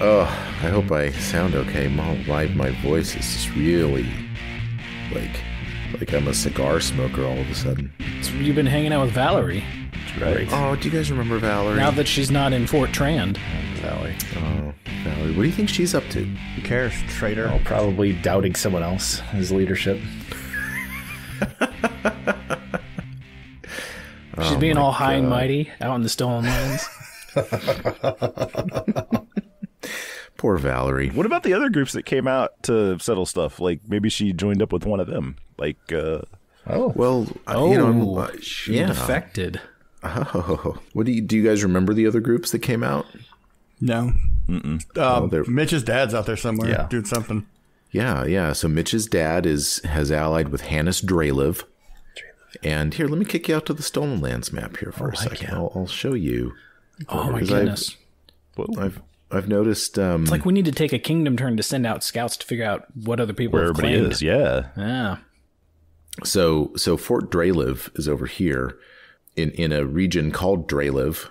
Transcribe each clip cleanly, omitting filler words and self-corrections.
Oh, I hope I sound okay. My voice is just really like I'm a cigar smoker all of a sudden. So you've been hanging out with Valerie. That's right. Oh, do you guys remember Valerie? Now that she's not in Fort Trand. Valerie. Oh, Valerie. What do you think she's up to? Who cares? Traitor. Oh, probably doubting someone else, his leadership. She's being all high and mighty out in the stolen lands. Poor Valerie. What about the other groups that came out to settle stuff? Like maybe she joined up with one of them. Like, Well, She defected. Oh, what do you guys remember the other groups that came out? No. they're- Mitch's dad's out there somewhere Yeah. doing something. Yeah. So Mitch's dad has allied with Hannes Draliv. And here, let me kick you out to the Stolen Lands map here for a second. yeah. I'll show you. Oh my 'Cause goodness. I've noticed. It's like we need to take a kingdom turn to send out scouts to figure out what other people where have everybody claimed. is. Yeah. Yeah. So Fort Draliv is over here in a region called Draliv.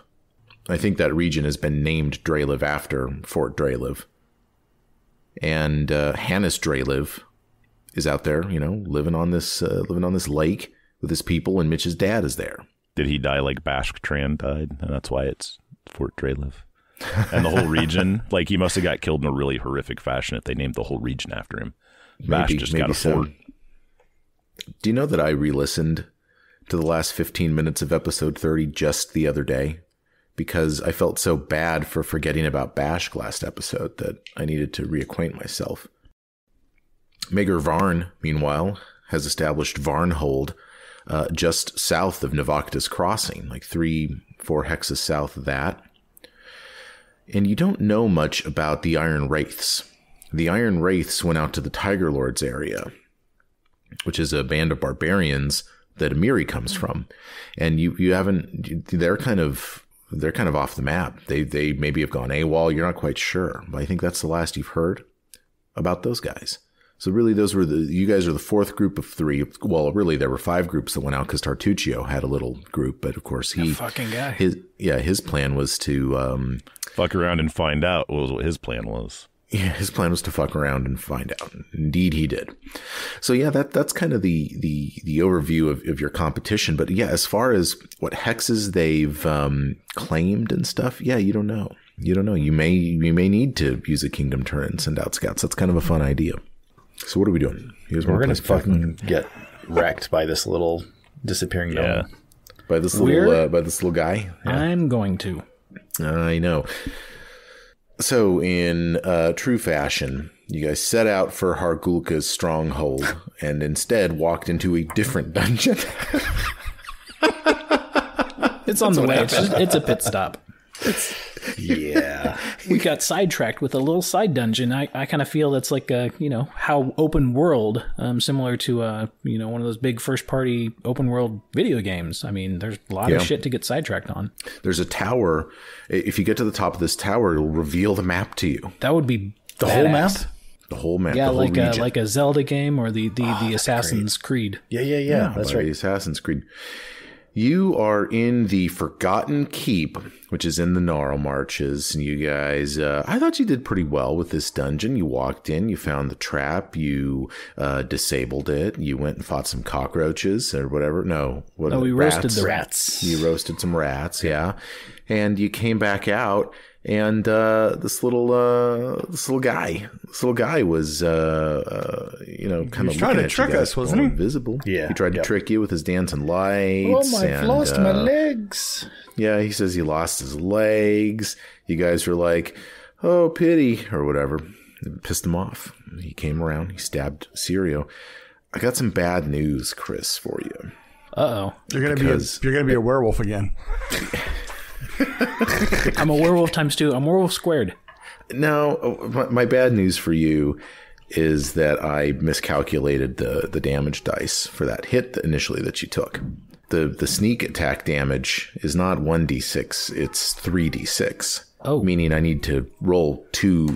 I think that region has been named Draliv after Fort Draliv. And Hannes Draliv is out there, living on this lake with his people, and Mitch's dad is there. Did he die like Bashk Tran died? And that's why it's Fort Draliv. And the whole region, like he must have got killed in a really horrific fashion if they named the whole region after him. Bash just got a fort. Do you know that I re-listened to the last 15 minutes of episode 30 just the other day? Because I felt so bad for forgetting about Bashk last episode that I needed to reacquaint myself. Maegor Varn, meanwhile, has established Varnhold just south of Navoctis Crossing, like 3-4 hexes south of that. And you don't know much about the Iron Wraiths. The Iron Wraiths went out to the Tiger Lords area, which is a band of barbarians that Amiri comes from. And you haven't, they're kind of off the map. They maybe have gone AWOL. You're not quite sure, but I think that's the last you've heard about those guys. So really, you guys are the fourth group of 3. Well, really, there were 5 groups that went out because Tartuccio had a little group, but of course That fucking guy. His plan was to Fuck around and find out what his plan was. Yeah, his plan was to fuck around and find out. Indeed, he did. So yeah, that's kind of the overview of your competition. But yeah, as far as what hexes they've claimed and stuff, yeah, you don't know. You may need to use a kingdom turn and send out scouts. That's kind of a fun idea. So what are we doing? We're going to fucking get wrecked by this little disappearing gnome. by this little guy. Yeah. I'm going to. I know. So in true fashion, you guys set out for Hargulka's stronghold and instead walked into a different dungeon. It's on the way. It's a pit stop. Yeah. We got sidetracked with a little side dungeon. I kind of feel that's like how open world, similar to one of those big first party open world video games. I mean, there's a lot of shit to get sidetracked on. There's a tower. If you get to the top of this tower, it'll reveal the map to you. That would be The whole map? The whole map. Yeah, the whole region. like a Zelda game or the Assassin's Creed. Yeah. That's by right. the Assassin's Creed. You are in the Forgotten Keep, which is in the Gnarl Marches. And you guys, I thought you did pretty well with this dungeon. You walked in, you found the trap, you disabled it, you went and fought some cockroaches or whatever. No, we roasted the rats. You roasted some rats, yeah. And you came back out, and this little guy was kind of trying to looking trick at you guys, us, wasn't he? invisible. Yeah. He tried to trick you with his dancing lights. Oh, I've lost my legs. Yeah, he says he lost his legs. You guys were like, oh, pity, or whatever. It pissed him off. He came around. He stabbed Sirio. I got some bad news, Chris, for you. Uh-oh. You're gonna be a werewolf again. I'm a werewolf times 2. I'm werewolf squared. No, my bad news for you is that I miscalculated the damage dice for that hit initially that you took. The sneak attack damage is not 1d6, it's 3d6. Oh. Meaning I need to roll 2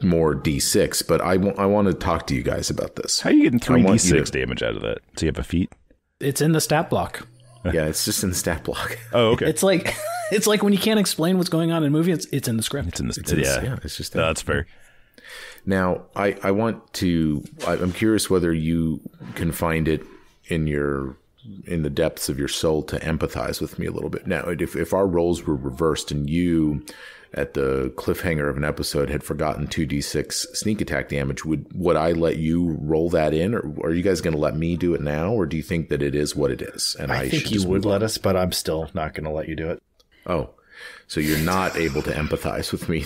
more d6, but I want to talk to you guys about this. How are you getting I want you 3d6 damage out of that? Do you have a feat? It's in the stat block. Yeah, it's just in the stat block. Oh, okay. It's like It's like when you can't explain what's going on in a movie, it's in the script. It's in the Yeah, it's just No, that's fair. Now, I'm curious whether you can find it in the depths of your soul to empathize with me a little bit. Now, if our roles were reversed and you, at the cliffhanger of an episode, had forgotten 2d6 sneak attack damage, would I let you roll that in, or are you guys going to let me do it now, or do you think that it is what it is? And I think you would let us, but I'm still not going to let you do it. Oh, so you're not able to empathize with me?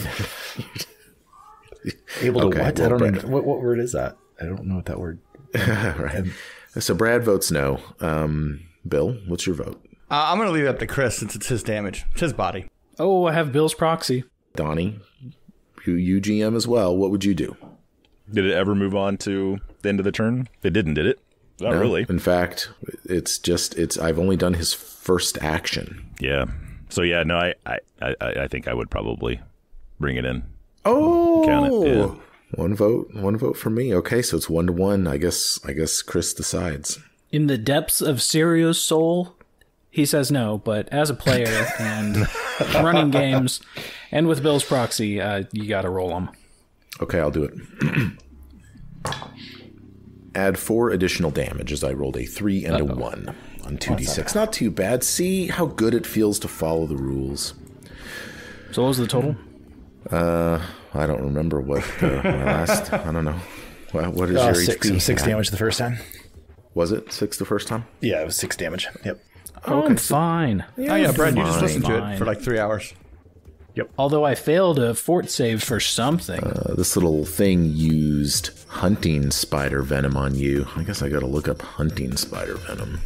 Able to Okay, what? well, I don't Brad- know. What word is that? I don't know what that word. Right. So Brad votes no. Bill, what's your vote? I'm going to leave it up to Chris since it's his damage. It's his body. Oh, I have Bill's proxy. Donnie, you GM as well. What would you do? Did it ever move on to the end of the turn? It didn't, did it? Not No. really. In fact, I've only done his first action. Yeah. So yeah, no, I think I would probably bring it in. Oh, Count it, yeah. One vote for me. Okay, so it's 1-1. I guess Chris decides. In the depths of Sirio's soul, he says no, but as a player and running games and with Bill's proxy, you got to roll them. Okay, I'll do it. Add 4 additional damage as I rolled a 3 and a 1 on 2d6. Not too bad. See how good it feels to follow the rules. So what was the total? I don't remember what my last. I don't know. What is your HP? 6 damage the first time. Was it 6 the first time? Yeah, it was 6 damage. Yep. Oh, I'm fine. Oh, yeah, Brad, you just listened to Fine. it for like 3 hours. Although I failed a fort save for something. This little thing used hunting spider venom on you. I guess I got to look up hunting spider venom.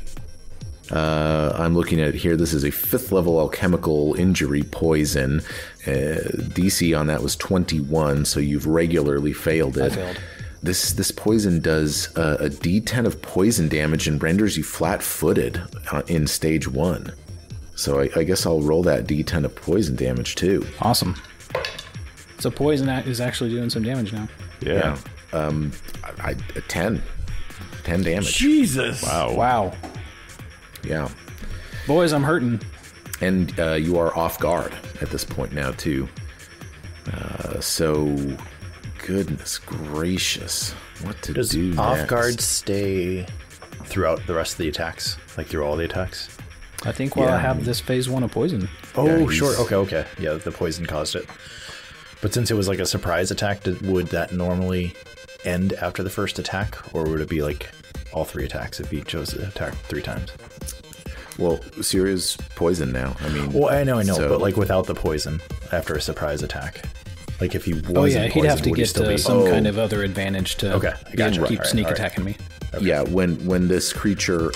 I'm looking at it here. This is a 5th level alchemical injury poison. DC on that was 21, so you've regularly failed it. I failed. This poison does a D10 of poison damage and renders you flat-footed in stage 1. So I guess I'll roll that D10 of poison damage too. Awesome. So poison is actually doing some damage now. Yeah. I 10 damage. Jesus. Wow. Yeah. Boys, I'm hurting. And you are off guard at this point now, too. So, goodness gracious. What to Does do off next? guard stay throughout the rest of the attacks? Like through all the attacks? I think while I have this phase 1 of poison. Oh, Yeah, sure. Okay. Yeah, the poison caused it. But since it was like a surprise attack, would that normally end after the first attack? Or would it be like all 3 attacks if he chose to attack 3 times? Well, Syria's poison now. I mean... Well, I know, so- but like without the poison after a surprise attack. Like if he wasn't Oh yeah, he'd have poisoned, to would he get still be... some kind of other advantage to Okay, I gotcha. keep All right, sneak all right. attacking me. Yeah, when this creature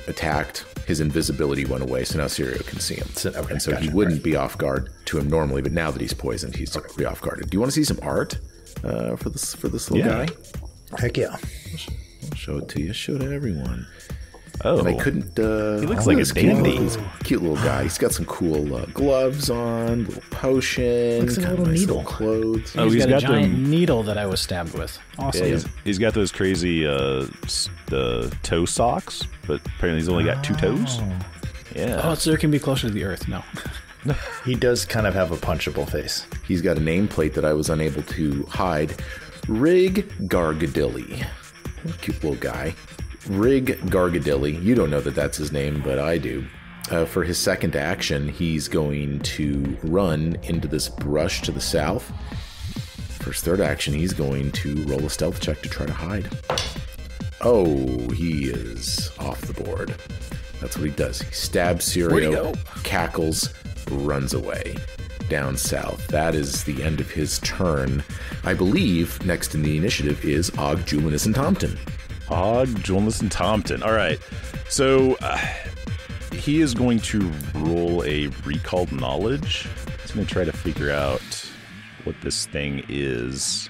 attacked, his invisibility went away, so now Sirio can see him. Okay, and so he gotcha. wouldn't be off guard to him normally, but now that he's poisoned, he's be off guarded. Do you want to see some art for this little Yeah. guy? Heck yeah. I'll show it to you. Show it to everyone. Oh. And I couldn't. He looks like a dandy. He's a cute little guy. He's got some cool gloves on, little potion, Looks like a got little nice needle. clothes. Oh, He's he's got a got giant them. needle that I was stabbed with. Awesome. Yeah, he's got those crazy the toe socks, but apparently he's only got 2 toes. Yeah. Oh, so it can be closer to the earth. No. He does kind of have a punchable face. He's got a nameplate that I was unable to hide. Rig Gargadilly. Cute little guy. Rig Gargadilly. You don't know that that's his name, but I do. For his second action, he's going to run into this brush to the south. For his third action, he's going to roll a stealth check to try to hide. Oh, he is off the board. That's what he does. He stabs Where'd he Sirio, go? cackles, runs away down south. That is the end of his turn. I believe next in the initiative is Og, Julius, and Tompton. Og, Jonas, and Tompton. All right. So he is going to roll a recalled knowledge. He's going to try to figure out what this thing is.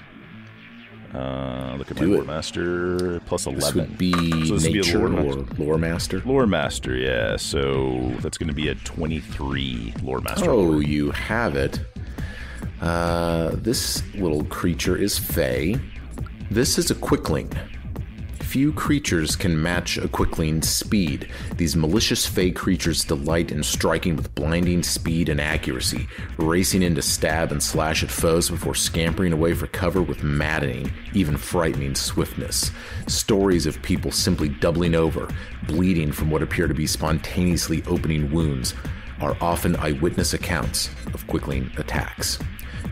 Look at my Do it. lore master plus 11. This would be So this would be a nature lore or lore master. Lore master, yeah. So that's going to be a 23 lore master. Oh, lore. you have it. This little creature is Fey. This is a quickling. Few creatures can match a Quickling's speed. These malicious fey creatures delight in striking with blinding speed and accuracy, racing in to stab and slash at foes before scampering away for cover with maddening, even frightening swiftness. Stories of people simply doubling over, bleeding from what appear to be spontaneously opening wounds, are often eyewitness accounts of Quickling attacks.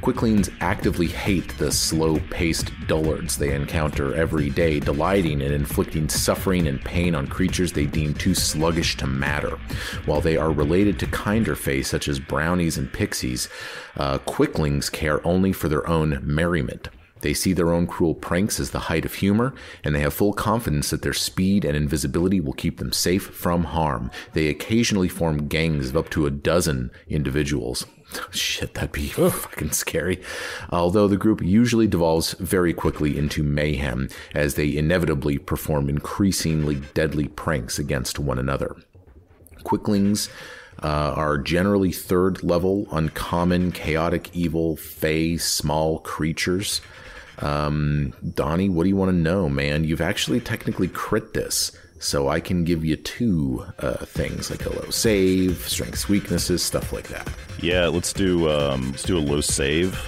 Quicklings actively hate the slow-paced dullards they encounter every day, delighting in inflicting suffering and pain on creatures they deem too sluggish to matter. While they are related to kinder fey such as brownies and pixies, Quicklings care only for their own merriment. They see their own cruel pranks as the height of humor, and they have full confidence that their speed and invisibility will keep them safe from harm. They occasionally form gangs of up to a dozen individuals. Shit, that'd be fucking scary. Although the group usually devolves very quickly into mayhem, as they inevitably perform increasingly deadly pranks against one another. Quicklings are generally third level, uncommon, chaotic, evil, fey, small creatures. Donnie, what do you want to know, man? You've actually technically crit this, so I can give you 2 things, like a low save, strengths, weaknesses, stuff like that. Yeah, let's do a low save.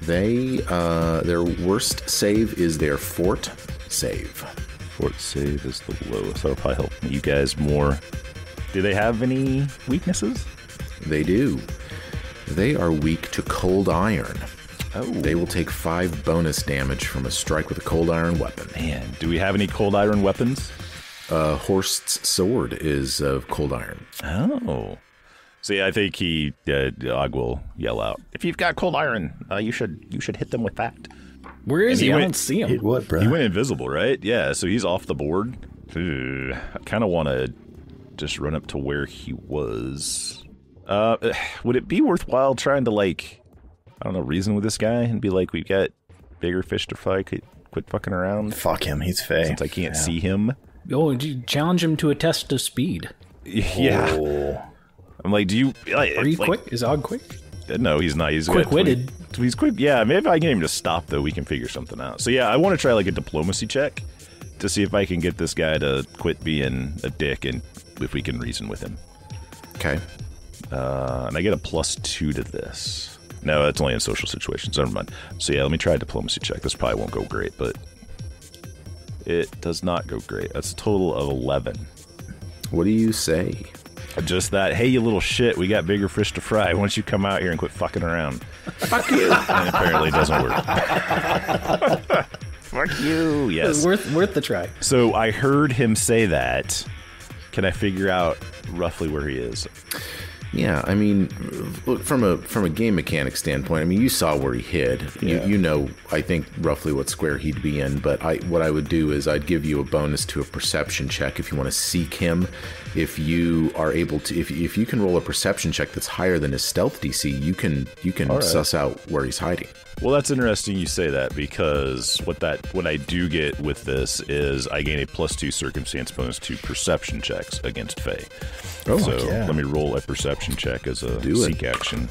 Their worst save is their fort save. Fort save is the lowest. That'll probably help you guys more. Do they have any weaknesses? They do. They are weak to cold iron. Oh. They will take 5 bonus damage from a strike with a cold iron weapon. Man, do we have any cold iron weapons? Horst's sword is of cold iron. Oh. See, I think Og will yell out, "If you've got cold iron, you should hit them with that." Where is he? I don't see him. Hit what, bro? He went invisible, right? Yeah, so he's off the board. I kind of want to just run up to where he was. Would it be worthwhile trying to, like, I don't know, reason with this guy and be like, we've got bigger fish to fry, quit fucking around? Fuck him, he's fey. Since I can't see him. Oh, did you challenge him to a test of speed? Yeah. Oh. I'm like, do you... Like, Are you quick? Is Og quick? No, he's not. He's quick-witted. He's quick. Yeah, maybe if I get him to stop, though, we can figure something out. So yeah, I want to try, like, a diplomacy check to see if I can get this guy to quit being a dick and if we can reason with him. Okay. And I get a +2 to this. No, that's only in social situations. Never mind. So yeah, let me try a diplomacy check. This probably won't go great, but it does not go great. That's a total of 11. What do you say? Just that, hey, you little shit, we got bigger fish to fry. Why don't you come out here and quit fucking around? Fuck you. And apparently it doesn't work. Fuck you. Yes. Worth the try. So I heard him say that. Can I figure out roughly where he is? Yeah, I mean, look, from a game mechanic standpoint, I mean, you saw where he hid. Yeah. You know, I think roughly what square he'd be in. But what I would do is I'd give you a bonus to a perception check if you want to seek him. If you are able to, if you can roll a perception check that's higher than his stealth DC, you can suss out where he's hiding. Well, that's interesting you say that, because what I do get with this is I gain a +2 circumstance bonus to perception checks against Fae. Oh, so yeah. let me roll a perception check as a seek action.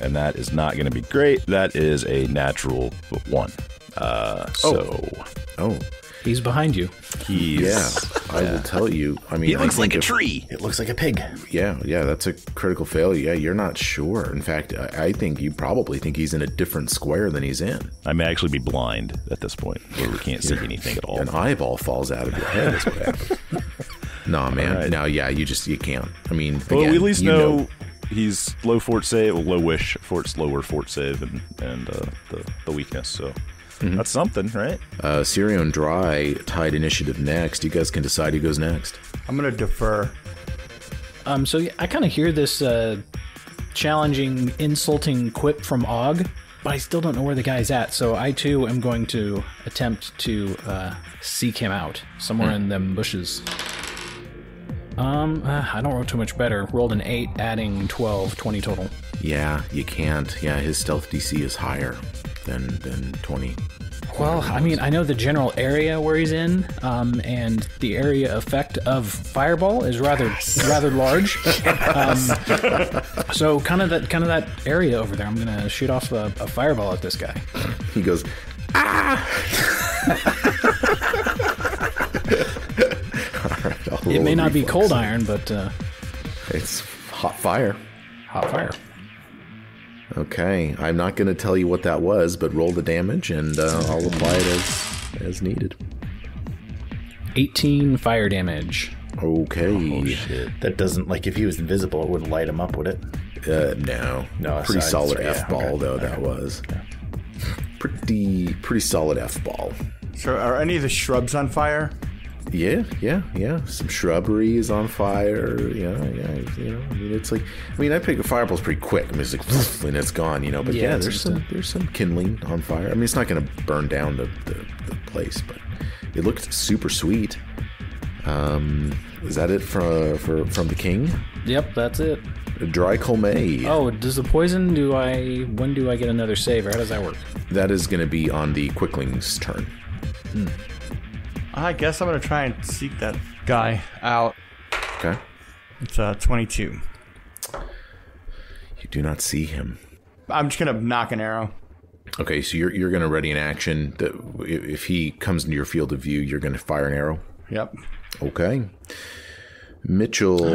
And that is not going to be great. That is a natural 1. Oh. He's behind you. Yeah, I will tell you. I mean, He looks like a if- tree. It looks like a pig. Yeah, that's a critical failure. Yeah, you're not sure. In fact, I think you probably think he's in a different square than he's in. I may actually be blind at this point, where we can't see anything at all. An eyeball falls out of your head is what happens. Nah, man. right. No, yeah, you can't. I mean, Well, again, we at least you know he's low fort save, lowish lower fort save, and the weakness. So that's something, right? Sirio and Dry tied initiative next. You guys can decide who goes next. I'm going to defer. So yeah, I kind of hear this challenging, insulting quip from Og, but I still don't know where the guy's at. So I too am going to attempt to seek him out somewhere in them bushes. I don't roll too much better. Rolled an 8, adding 12, 20 total. Yeah, you can't. Yeah, his stealth DC is higher than 20. Well, I mean, I know the general area where he's in, and the area effect of Fireball is rather large. So kind of that area over there. I'm gonna shoot off a Fireball at this guy. He goes, ah! It may not be cold iron, but It's hot fire. hot fire. Okay, I'm not going to tell you what that was, but roll the damage, and I'll apply it as needed. 18 fire damage. Okay. That doesn't, like, if he was invisible, it wouldn't light him up, would it? No. No, Pretty so solid yeah, F-ball, okay. though, that was. Pretty solid F-ball. So are any of the shrubs on fire? Yeah. Some shrubbery is on fire. Yeah. I mean, it's like, I pick a fireball's pretty quick. I mean, it's like, and it's gone. But Yeah, there's some kindling on fire. I mean, it's not going to burn down the place, but it looked super sweet. Is that it from the king? Yep, that's it. Dry Colmay. Oh, does the poison, when do I get another save, or how does that work? That is going to be on the Quickling's turn. I guess I'm going to try and seek that guy out. Okay. It's 22. You do not see him. I'm just going to knock an arrow. Okay, so you're going to ready an action that if he comes into your field of view, you're going to fire an arrow. Yep. Okay. Mitchell.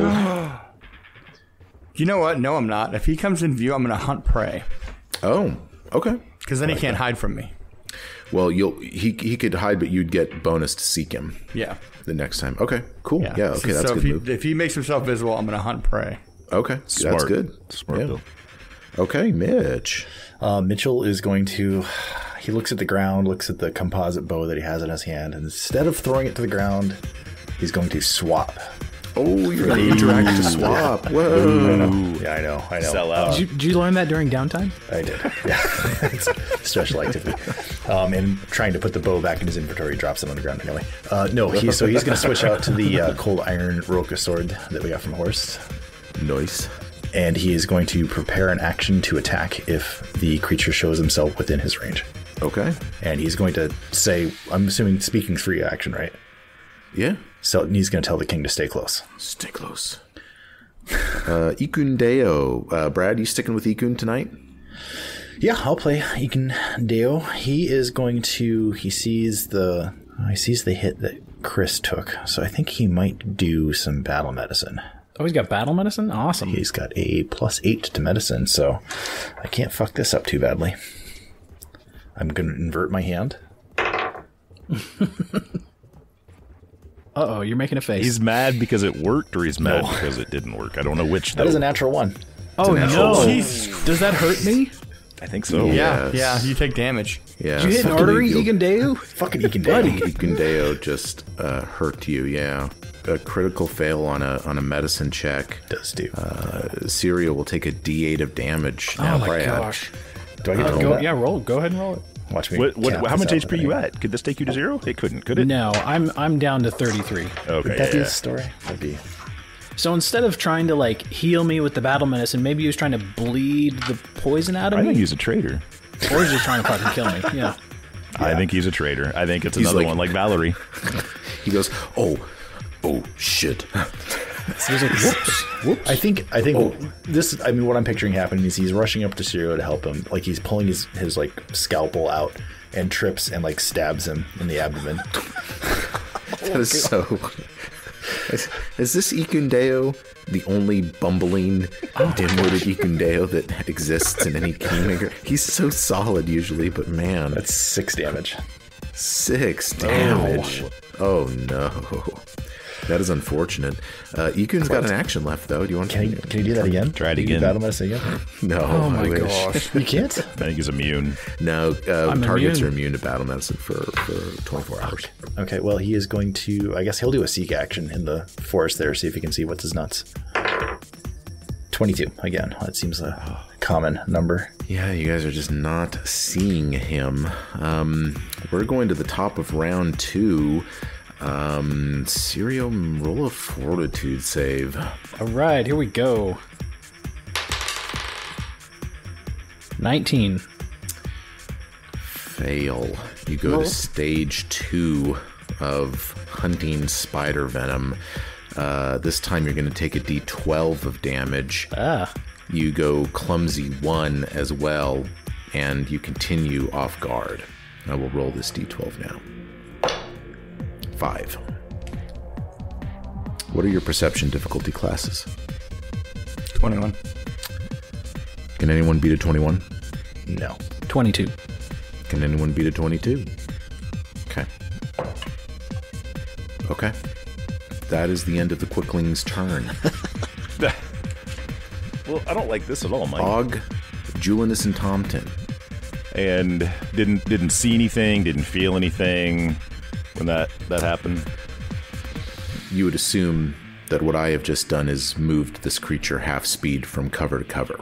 You know what? No, I'm not. If he comes in view, I'm going to hunt prey. Oh, okay. Because then he can't hide from me. Well, he could hide, but you'd get bonus to seek him Yeah. the next time. Okay, cool. Yeah, okay, that's so a good move. if he makes himself visible, I'm going to hunt prey. Okay, that's Smart. good. Smart, Bill. Okay, Mitch. Mitchell is going to... He looks at the ground, looks at the composite bow that he has in his hand, and instead of throwing it to the ground, he's going to swap. Oh, you're going to interact to swap. Whoa. Yeah, I know. Sell out. Did you learn that during downtime? I did. Yeah. It's a special activity. And trying to put the bow back in his inventory, he drops it on the ground anyway. No, he's going to switch out to the cold iron Roka sword that we got from Horst. Nice. And he is going to prepare an action to attack if the creature shows himself within his range. Okay. And he's going to say, I'm assuming speaking's free action, right? Yeah. So he's going to tell the king to stay close. Stay close. Ikun Deo. Brad, you sticking with Ikun tonight? Yeah, I'll play Ikun Deo. He is going to... He sees the hit that Chris took. So I think he might do some battle medicine. Oh, he's got battle medicine? Awesome. He's got a +8 to medicine, so I can't fuck this up too badly. I'm going to invert my hand. Uh-oh, you're making a face. He's mad because it worked, or he's mad because it didn't work. I don't know which. That is a natural 1. oh, no. Jeez. Does that hurt me? I think so. Yeah, Yes. yeah, you take damage. Yeah. Did you hit an artery, Egan Deu? Fucking Ikun Deo. Ikun Deo just hurt you, yeah. A critical fail on a medicine check. Does do. Serial will take a D8 of damage. Now, Oh, my Brad. gosh. Do I get to roll Go, that? yeah, roll. Go ahead and roll it. Watch me. What, cap how this much out HP are you anyway. at? Could this take you to 0? It couldn't, could it? No, I'm down to 33. Okay. Would that be yeah. a story? That'd be... So instead of trying to like heal me with the battle medicine, maybe he was trying to bleed the poison out of I me, think he's a traitor. or he's just trying to fucking kill me. Yeah. I think he's a traitor. I think it's He's another like- one like Valerie. He goes, oh, shit. So he's like, whoops, whoops. I think this. I mean, what I'm picturing happening is he's rushing up to Sirio to help him. Like he's pulling his like scalpel out and trips and like stabs him in the abdomen. That is so. Is this Ikun Deo the only bumbling, dim-witted Ikun Deo that exists in any Kingmaker? He's so solid usually, but man, That's 6 damage. 6 damage. Oh no. That is unfortunate. Ikun's got an action left, though. Do you want Can he do that again? Try it Can you do again. Battle medicine again? No. Oh my I wish. gosh. You can't. I think he's immune. No, I'm targets immune. are immune to battle medicine for 24 hours. Okay. Well, he is going to. I guess he'll do a seek action in the forest there, see if he can see what's his nuts. 22 again. That seems a common number. Yeah, you guys are just not seeing him. We're going to the top of round 2. Serial, roll a fortitude save. All right, here we go. 19. Fail. You go to stage 2 of hunting spider venom. This time you're going to take a d12 of damage. Ah. You go clumsy 1 as well, and you continue off guard. I will roll this d12 now. 5. What are your perception difficulty classes? 21. Can anyone beat a 21? No. 22. Can anyone beat a 22? Okay. Okay. That is the end of the Quickling's turn. Well, I don't like this at all, Mike. Og, Julianus, and Tomten. And didn't see anything, didn't feel anything when that happened. You would assume that what I have just done is moved this creature half speed from cover to cover,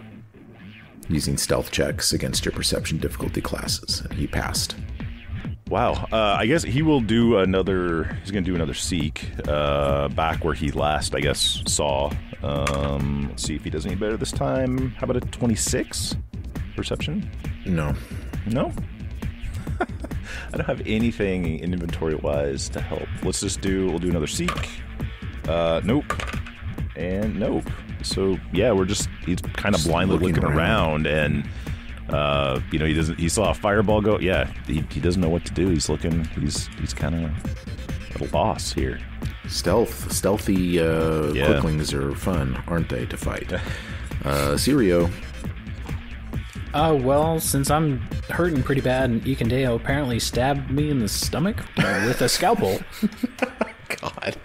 using stealth checks against your perception difficulty classes, and he passed. Wow. I guess he will do another. He's going to do another seek back where he last, I guess, saw. Let's see if he does any better this time. How about a 26 perception? No. No. I don't have anything inventory wise to help. We'll do another seek. Nope. And nope. So yeah, he's kind of blindly looking around and he saw a fireball go. Yeah, he doesn't know what to do. He's looking, he's kind of at a loss here. Stealthy Quicklings are fun, aren't they, to fight? Sirio. Well, since I'm hurting pretty bad and Ikendeo apparently stabbed me in the stomach with a scalpel. God.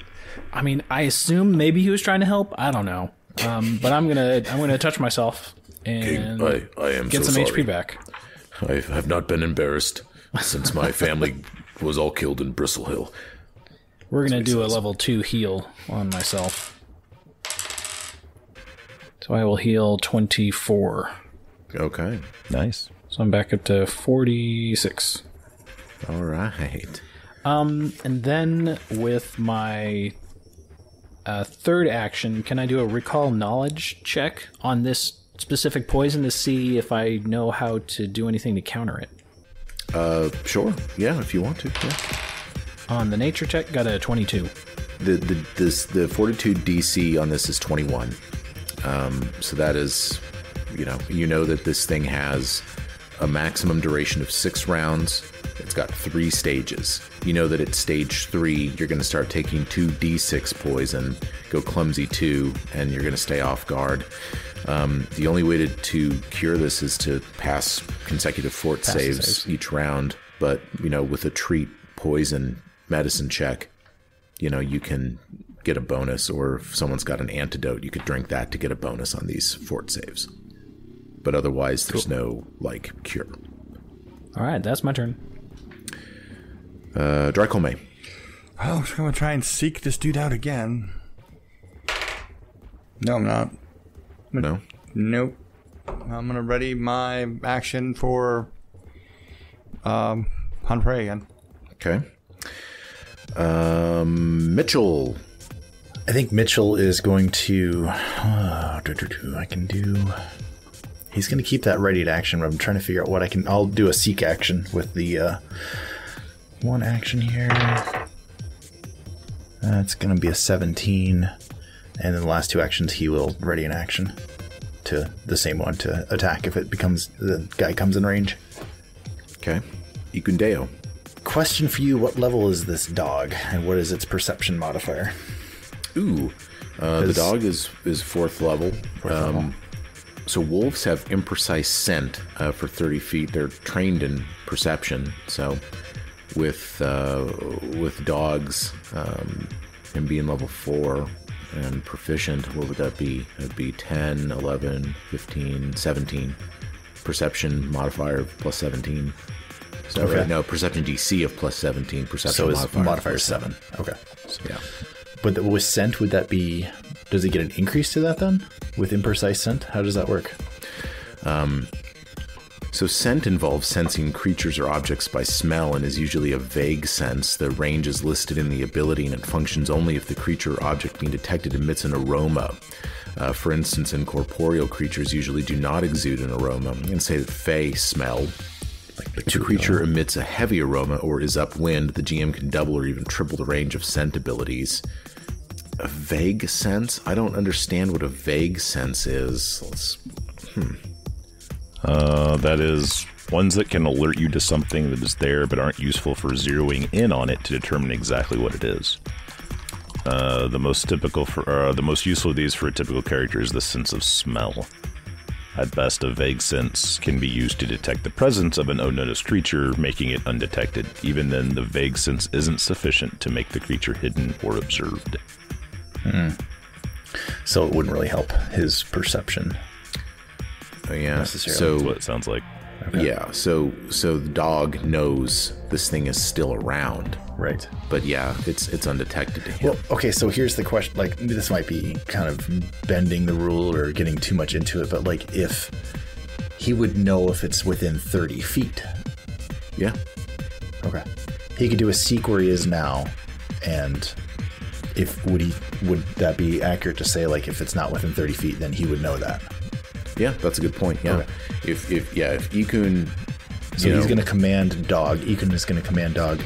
I mean, I assume maybe he was trying to help. I don't know. But I'm gonna touch myself and I am get so some sorry. HP back. I have not been embarrassed since my family was all killed in Bristle Hill. We're gonna do a level 2 heal on myself. So I will heal 24. Okay. Nice. So I'm back up to 46. All right. And then with my third action, can I do a recall knowledge check on this specific poison to see if I know how to do anything to counter it? Sure. Yeah, if you want to. Yeah. On the nature check, got a 22. The fortitude DC on this is 21. So that is, you know that this thing has a maximum duration of 6 rounds. It's got 3 stages. You know that at stage 3, you're going to start taking 2d6 poison, go clumsy 2, and you're going to stay off guard. The only way to cure this is to pass consecutive fort saves each round. But, with a treat, poison, medicine check, you can get a bonus, or if someone's got an antidote, you could drink that to get a bonus on these fort saves. But otherwise, there's no, cure. All right, that's my turn. Dracolme. Oh, I'm going to try and seek this dude out again. No, I'm not. No? Nope. I'm going to ready my action for Hunt Prey again. Okay. Mitchell. I think Mitchell is going to... He's going to keep that ready to action, but I'm trying to figure out what I can... I'll do a seek action with the... one action here. That's going to be a 17. And then the last 2 actions, he will ready an action to the same one to attack if the guy comes in range. Okay. Ikendeo. Question for you, what level is this dog? And what is its perception modifier? Ooh. The dog is 4th level. So wolves have imprecise scent for 30 feet. They're trained in perception. So with dogs and being level 4 and proficient, what would that be? It'd be 10, 11, 15, 17. Perception modifier of plus 17. Is that right? No, perception DC of plus 17. Perception modifier 7. Okay. So, yeah. But with scent, would that be... Does it get an increase to that then? With imprecise scent? How does that work? So scent involves sensing creatures or objects by smell and is usually a vague sense. The range is listed in the ability and it functions only if the creature or object being detected emits an aroma. For instance, incorporeal creatures usually do not exude an aroma. You can say that Fae smell. If the creature emits a heavy aroma or is upwind, the GM can double or even triple the range of scent abilities. A vague sense? I don't understand what a vague sense is. That is Ones that can alert you to something that is there but aren't useful for zeroing in on it to determine exactly what it is. The most useful of these for a typical character is the sense of smell. At best, a vague sense can be used to detect the presence of an unnoticed creature, making it undetected. Even then, the vague sense isn't sufficient to make the creature hidden or observed. So it wouldn't really help his perception. Oh, yeah. Necessarily. So That's what it sounds like. Okay. yeah. So the dog knows this thing is still around, Right. but yeah, it's undetected to him. Well, okay, so here's the question. Like, this might be kind of bending the rule or getting too much into it, but like, if he would know if it's within 30 feet. Yeah. Okay. He could do a seek where he is now, and would that be accurate to say, like, if it's not within 30 feet, then he would know that? Yeah, that's a good point. Yeah. Okay. If Ikun, So he's going to command dog. Ikun is going to command dog.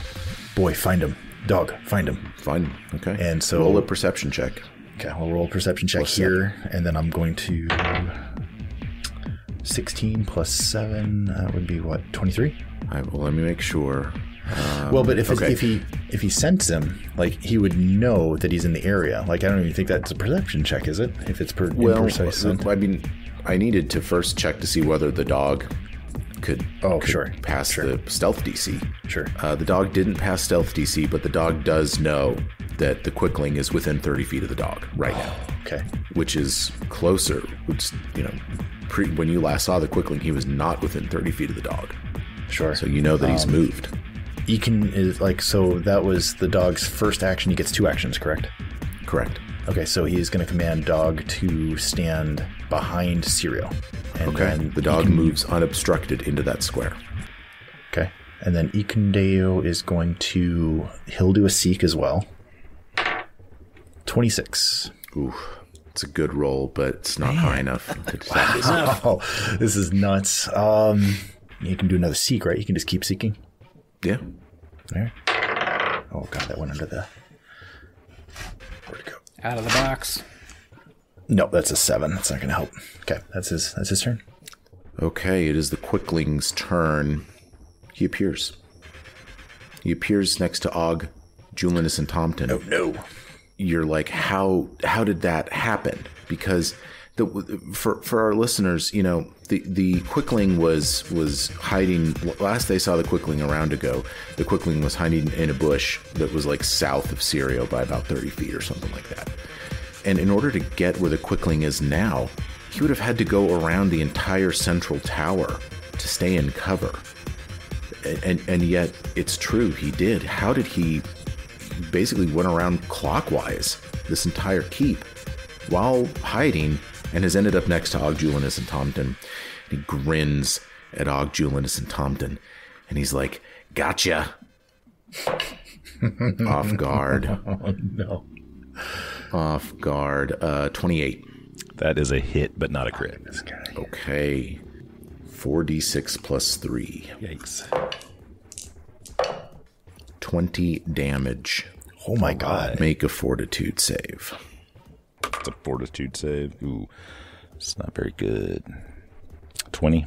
Boy, find him. Dog, find him. fine. Okay. And so roll a perception check. Okay, I'll roll a perception check here, and then I'm going to 16 plus 7. That would be what, 23? Well, let me make sure. Well, but if okay. if he scents him, like, he would know that he's in the area. Like, I don't even think that's a perception check, is it? If it's imprecise scent. I mean, I needed to first check to see whether the dog could Sure. pass the stealth DC. Sure. The dog didn't pass stealth DC, but the dog does know that the Quickling is within 30 feet of the dog right now, Okay. which is closer. Which, when you last saw the Quickling, he was not within 30 feet of the dog. Sure. So you know that he's moved. Ikun is like, so that was the dog's first action. He gets 2 actions, correct? Correct. Okay, so he's going to command dog to stand behind Serial. And Okay. then The dog moves unobstructed into that square. Okay. And then Ikundeo is going to, he'll do a seek as well. 26. Ooh, it's a good roll, but it's not high enough to detect this. Oh, this is nuts. You can do another seek, right? You can just keep seeking. Yeah. All right. Oh god, that went under the. Where'd it go? Out of the box. No, that's a 7. That's not going to help. Okay, that's his turn. Okay, it is the Quickling's turn. He appears. He appears next to Og, Julianus, and Tompton. Oh no. You're like, how did that happen? Because for our listeners, the Quickling was hiding. Last they saw the Quickling a round ago, the Quickling was hiding in a bush that was like south of Sirio by about 30 feet or something like that. And in order to get where the Quickling is now, he would have had to go around the entire central tower to stay in cover. And yet, it's true, he did. How did he basically went around clockwise this entire keep while hiding, and has ended up next to Og, Julianus, and Tompton? He grins at Og, Julianus, and Tompton, and he's like, "Gotcha." Off guard. Oh no. Off guard. 28. That is a hit, but not a crit. This guy. Okay. 4d6 plus 3. Yikes. 20 damage. Oh my god. Make a fortitude save. It's a fortitude save. Ooh, it's not very good. 20.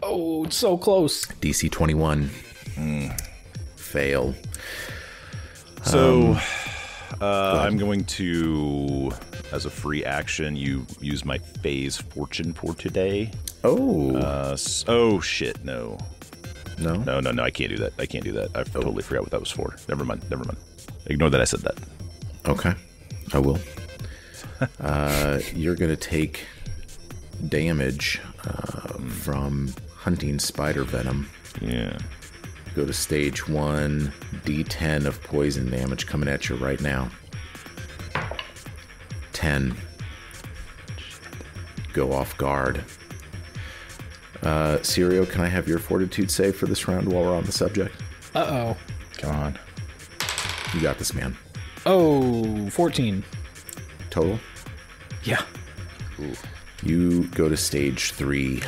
Oh, it's so close. DC 21. Fail. So, I'm going to, as a free action, you use my phase fortune for today. Oh. Oh, shit, no. No? No, I can't do that. I totally forgot what that was for. Never mind. Ignore that I said that. Okay. I will. You're going to take damage from hunting spider venom. Yeah. Go to stage 1, D10 of poison damage coming at you right now. 10. Go off guard. Sirio, can I have your fortitude save for this round while we're on the subject? Uh-oh. Come on. You got this, man. Oh, 14. Total? Yeah. You go to stage 3.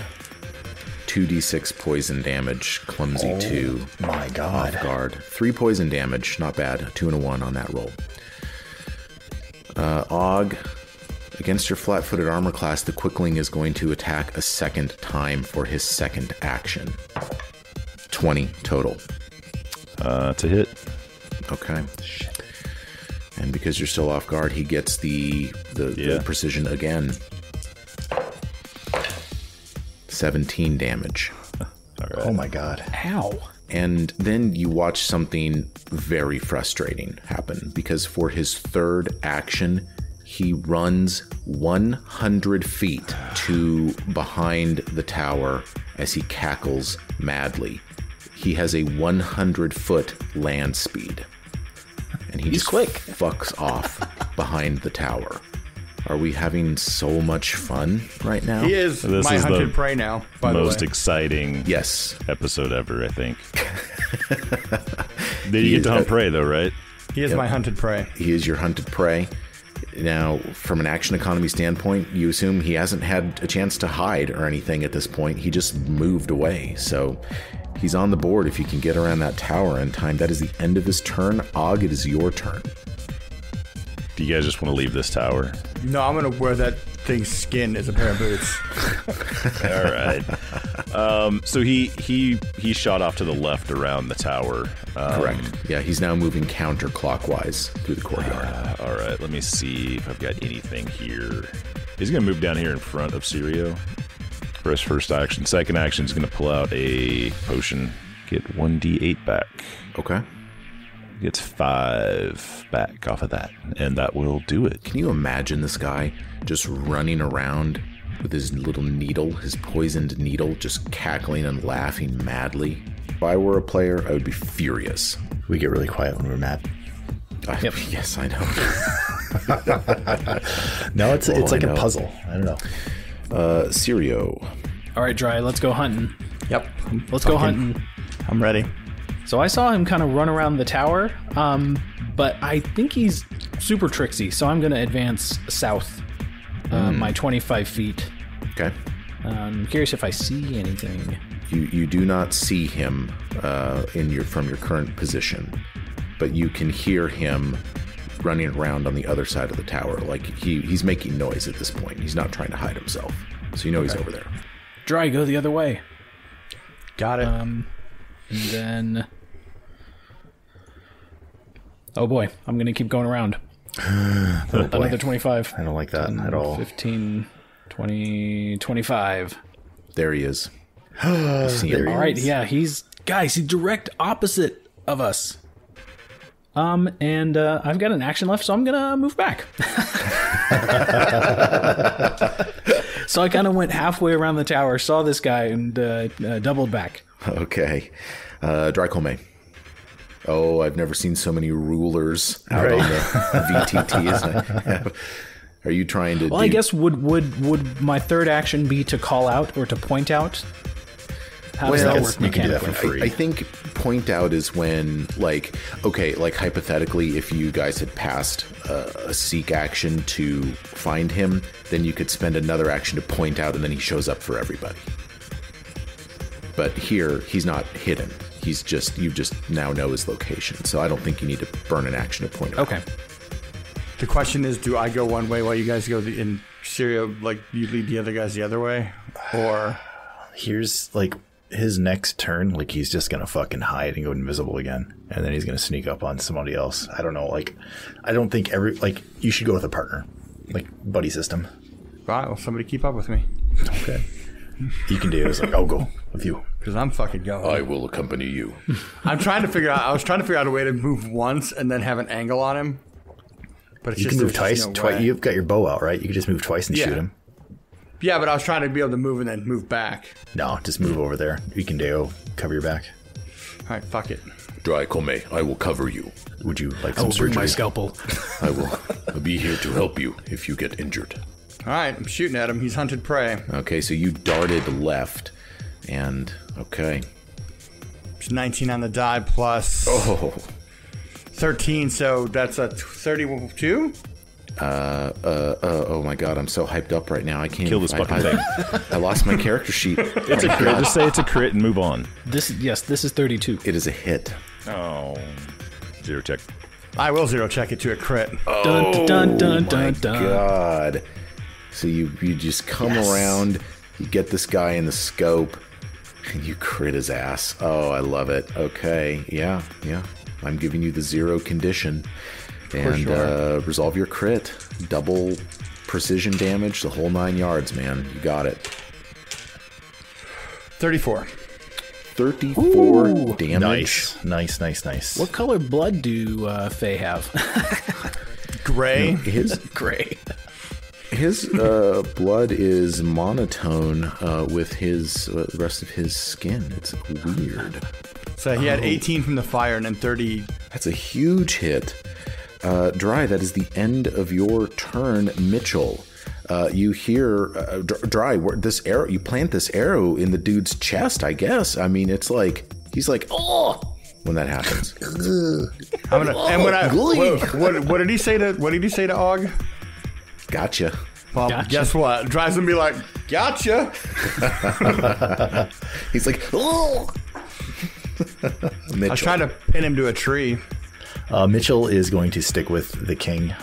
2d6 poison damage, clumsy 2. My god. Off guard. 3 poison damage, not bad. 2 and a 1 on that roll. Og, against your flat-footed armor class, the Quickling is going to attack a second time for his second action. 20 total. It's a hit. Okay. And because you're still off guard, he gets the precision again. 17 damage. All right. Oh my god. Ow. And then you watch something very frustrating happen, because for his third action, he runs 100 feet to behind the tower as he cackles madly. He has a 100-foot land speed. And he's just quick. Fucks off behind the tower. Are we having so much fun right now? He is This my is hunted the prey now, by the way. Most exciting Yes. episode ever, I think. Did you get to hunt prey, though, right? He is my hunted prey. He is your hunted prey. Now, from an action economy standpoint, you assume he hasn't had a chance to hide or anything at this point. He just moved away. So he's on the board if you can get around that tower in time. That is the end of his turn. Og, it is your turn. Do you guys just want to leave this tower? No, I'm going to wear that thing's skin as a pair of boots. All right. So he shot off to the left around the tower. Correct. Yeah, he's now moving counterclockwise through the courtyard. All right. Let me see if I've got anything here. He's going to move down here in front of Sirio for his first action. Second action is going to pull out a potion. Get 1d8 back. Okay. Gets 5 back off of that, and that will do it. Can you imagine this guy just running around with his little needle, his poisoned needle, just cackling and laughing madly? If I were a player, I would be furious. We get really quiet when we're mad. Yes, I know. No, it's like a puzzle. I don't know. Sirio. All right, Dry, let's go hunting. Yep. Let's go hunting. I'm ready. So I saw him kind of run around the tower, but I think he's super tricksy, so I'm going to advance south my 25 feet. Okay. I'm curious if I see anything. You do not see him from your current position, but you can hear him running around on the other side of the tower. Like he's making noise at this point. He's not trying to hide himself, so you know he's over there. Dry, go the other way. Got it. And then... Oh boy, I'm going to keep going around. Another 25. I don't like that at all. 15, 20, 25. There he is. See him. All right, yeah, he's direct opposite of us. And I've got an action left, so I'm going to move back. So I kind of went halfway around the tower, saw this guy, and doubled back. Okay. Drycolme. Oh, I've never seen so many rulers out on the VTT as I have. Are you trying to I guess would my third action be to call out or to point out? How does that work you can do that for mechanically? free. I think point out is when, like hypothetically, if you guys had passed a seek action to find him, then you could spend another action to point out, and then he shows up for everybody. But here, he's not hidden. You just now know his location. So I don't think you need to burn an action to point him out. Okay. The question is, do I go one way while you guys go in Syria, like you lead the other guys the other way? Or... Here's, like, his next turn, like, he's just gonna fucking hide and go invisible again. And then he's gonna sneak up on somebody else. I don't know, like, I don't think you should go with a partner. Like, buddy system. Right, well, somebody keep up with me. Okay. You can do it. It's like, I'll go with you. Because I'm fucking going. I will accompany you. I was trying to figure out a way to move once and then have an angle on him. But it's You just can move there's twice. just no way. You've got your bow out, right? You can just move twice and Yeah. shoot him. Yeah, but I was trying to be able to move and then move back. No, just move over there. You can cover your back. All right, fuck it. Drycolme, I will cover you. Would you like I some will bring surgery? my scalpel. I will be here to help you if you get injured. All right, I'm shooting at him. He's hunted prey. Okay, so you darted left, and okay. It's 19 on the die plus 13, so that's a 32? Oh my god, I'm so hyped up right now. I can't Kill this fucking thing. I lost my character sheet. It's a crit. Just say it's a crit and move on. This is 32. It is a hit. Oh. 0 check. I will zero check it to a crit. Dun dun dun My dun dun. god. So you just come around, you get this guy in the scope, You crit his ass. Oh, I love it. Okay. Yeah. I'm giving you the 0 condition. And resolve your crit. Double precision damage, the whole 9 yards, man. You got it. 34. 34 damage. Nice. What color blood do Faye have? Gray. His Gray. His blood is monotone with his the rest of his skin. It's weird. So he had 18 from the fire and then 30. That's a huge hit. Dry, that is the end of your turn, Mitchell. You hear Dry, this arrow. You plant this arrow in the dude's chest. I guess. I mean, it's like he's like, oh, when that happens. What did he say to Og? Gotcha. Well, Gotcha. guess what? Dry's gonna be like, gotcha. He's like, oh. I was trying to pin him to a tree. Mitchell is going to stick with the king,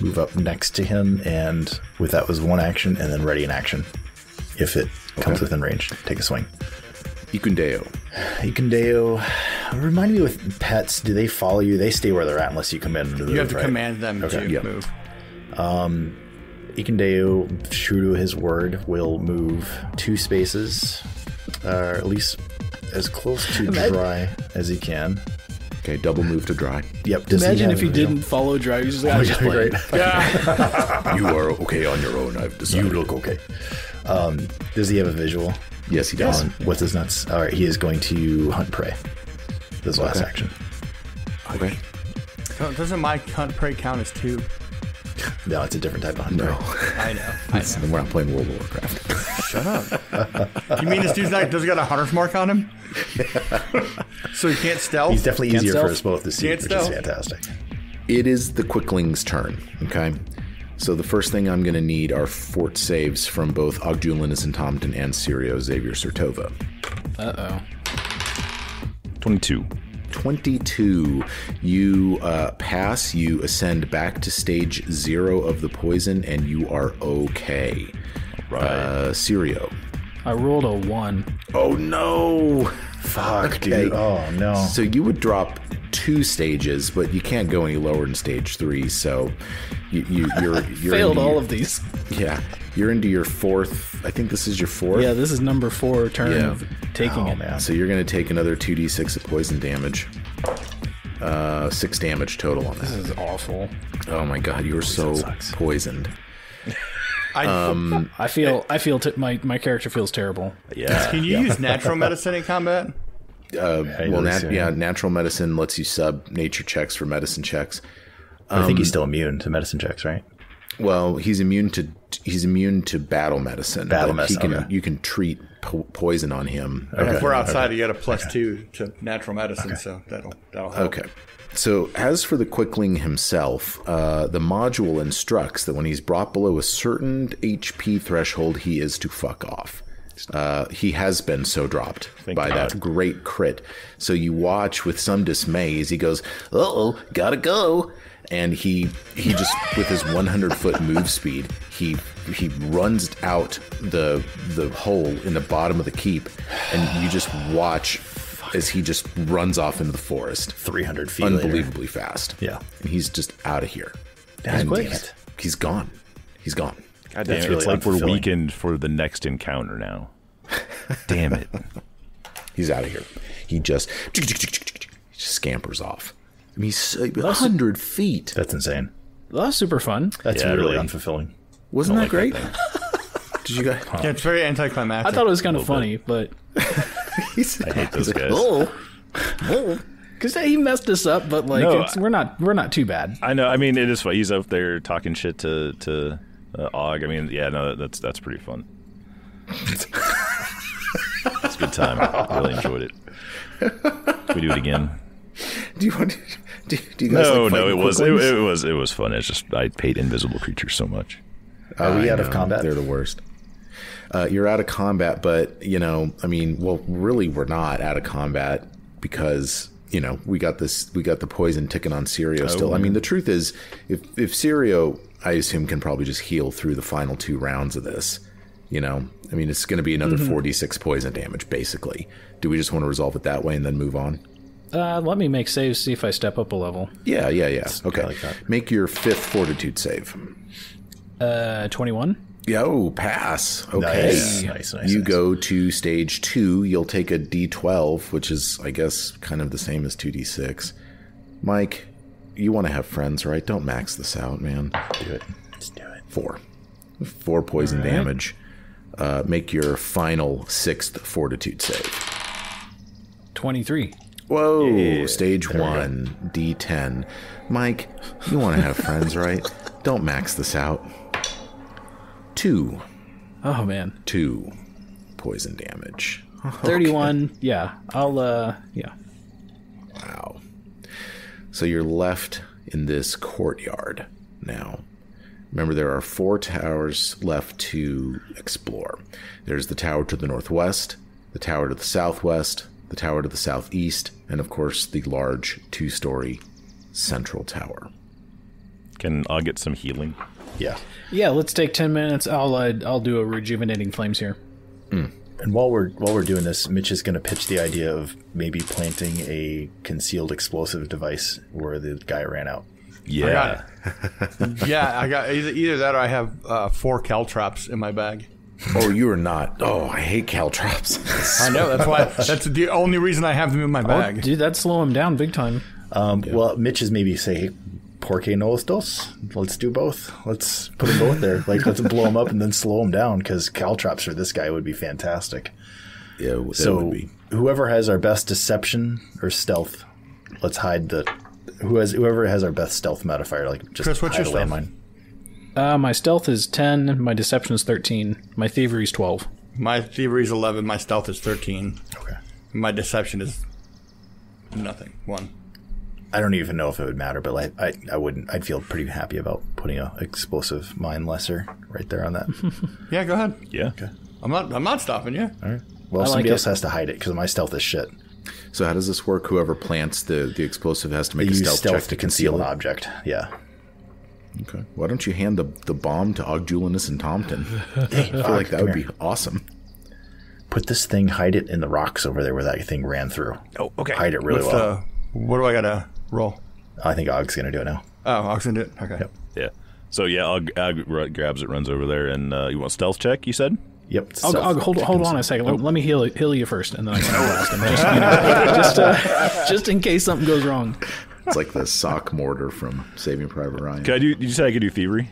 move up next to him, and with that was one action, and then ready an action. If it comes within range, take a swing. Ikundeo. Remind me with pets, do they follow you? They stay where they're at unless you come in. You have to command them to Yep. move. Ikundeo, true to his word, will move 2 spaces, or at least as close to Dry as he can. Okay, double move to Dry. Yep. Does Imagine have if he a- didn't follow Dry. He's just like, I was just playing. Great. You are okay on your own, I've decided. You look okay. Does he have a visual? Yes, he does. What's his nuts? All right, he is going to hunt prey. This last action. Okay. So doesn't my hunt prey count as 2? No, it's a different type of hunt No. prey. I know. Then we're not playing World of Warcraft. Shut up. You mean this dude's doesn't got a hunter's mark on him? So he can't stealth? He's definitely easier stealth. for us both to see, Can't which is stealth. fantastic. It is the Quickling's turn, okay? So the first thing I'm going to need are fort saves from both Ogjulinis and Tomton and Sirio Xavier Sertova. Uh-oh. 22. 22. You pass, you ascend back to stage 0 of the poison, and you are okay. Right. Sirio. I rolled a 1. Oh no! Fuck, Okay. dude. Oh, no. So you would drop 2 stages, but you can't go any lower than stage 3. So you're Failed into all your- of these. Yeah, you're into your 4th. I think this is your 4th. Yeah, this is number 4 turn Yeah. of taking Oh, it. man. So you're going to take another 2d6 of poison damage. 6 damage total on This that. is awful. Oh my god, you were so sucks. poisoned. I feel my character feels terrible. Yeah. Can you use natural medicine in combat? Natural medicine lets you sub nature checks for medicine checks. I think he's still immune to medicine checks, right? Well, he's immune to battle medicine. Battle but he medicine, can okay. you can treat poison on him. If we're outside, you got a +2 to natural medicine, so that'll help. Okay. So as for the Quickling himself, the module instructs that when he's brought below a certain HP threshold, he is to fuck off. He has been so dropped by God. that great crit. So you watch with some dismay as he goes, "Uh-oh, gotta go." And he just, with his 100-foot move speed, he runs out the hole in the bottom of the keep, and you just watch as he just runs off into the forest. 300 feet later. Unbelievably fast. Yeah. And he's just out of here. Damn And it. he's gone. He's gone. God damn That's it. really It's like we're unfulfilling. weakened for the next encounter now. Damn it. He's out of here. He just scampers off. I mean, he's 100 feet. That's insane. That's super fun. That's Yeah, really really. unfulfilling. Wasn't that like great? that Did you guys? Yeah, it's very anticlimactic. I thought it was kind of funny, but I hate those guys. because he messed us up, but like No, we're not too bad. I know. I mean, it is fun. He's out there talking shit to Og. I mean, yeah, no, that's pretty fun. It's a good time. I really enjoyed it. Can we do it again? Do you want? Do you guys? No, like no, fighting it was Quicklings? it was fun. It's just I hate invisible creatures so much. Are we I out of know, combat? They're the worst. You're out of combat, but I mean, well, really, we're not out of combat because we got the poison ticking on Sirio still. I mean, the truth is, if Sirio, I assume, can probably just heal through the final 2 rounds of this, You know, I mean, it's going to be another 46 poison damage, basically. Do we just want to resolve it that way and then move on? Let me make saves, see if I step up a level. Yeah. Okay. like that. Make your 5th fortitude save. 21. Yo, pass. Okay. Nice. You go to stage 2. You'll take a D12, which is, I guess, kind of the same as 2D6. Mike, you want to have friends, right? Don't max this out, man. Do it. Let's do it. 4 poison damage. Make your final 6th fortitude save. 23. Whoa, stage 1, D10. Mike, you want to have friends, right? Don't max this out. 2 Oh, man. poison damage. 31. Yeah. Yeah. Wow. So you're left in this courtyard now. Remember, there are 4 towers left to explore. There's the tower to the northwest, the tower to the southwest, the tower to the southeast, and of course the large 2-story central tower. Can I get some healing? Yeah. Yeah, let's take 10 minutes. I'll do a rejuvenating flames here. And while we're doing this, Mitch is going to pitch the idea of maybe planting a concealed explosive device where the guy ran out. Yeah. Yeah, I got either that or I have 4 caltrops in my bag. Oh, you are not. Oh, I hate caltrops. I know, that's why. That's the only reason I have them in my bag. Dude, that'd slow him down big time. Well, Mitch is maybe say, "Por qué no los dos? Let's do both. Let's put them both there. Like, let's blow them up and then slow them down, because caltrops for this guy would be fantastic." Yeah, that So would be. whoever has our best deception or stealth, let's hide the. Whoever has our best stealth modifier, like just Chris, what's hide your a stealth? landmine. My stealth is 10. My deception is 13. My thievery is 12. My thievery is 11. My stealth is 13. Okay. My deception is nothing. 1. I don't even know if it would matter, but like I wouldn't. I'd feel pretty happy about putting a explosive mine lesser right there on that. Yeah, go ahead. Yeah. Okay. I'm not stopping you. All right. Well, I like somebody it. else has to hide it because my stealth is shit. So how does this work? Whoever plants the explosive has to make a Use stealth check to conceal conceal an it? object. Yeah. Okay. Why don't you hand the bomb to Ogjulinus and Tompton? I feel like that would be awesome. Put this thing, hide it in the rocks over there where that thing ran through. Oh, okay. Hide it really What's well. what do I gotta roll? I think Og's going to do it now. Oh, Oxen did. Okay. Yep. Yeah. So yeah, Og grabs it, runs over there, and you want stealth check? You said. Yep. Hold on a second. Let me heal you first, and then I can blast him. Just in case something goes wrong. It's like the sock mortar from Saving Private Ryan. Can I do? Did you say I could do thievery?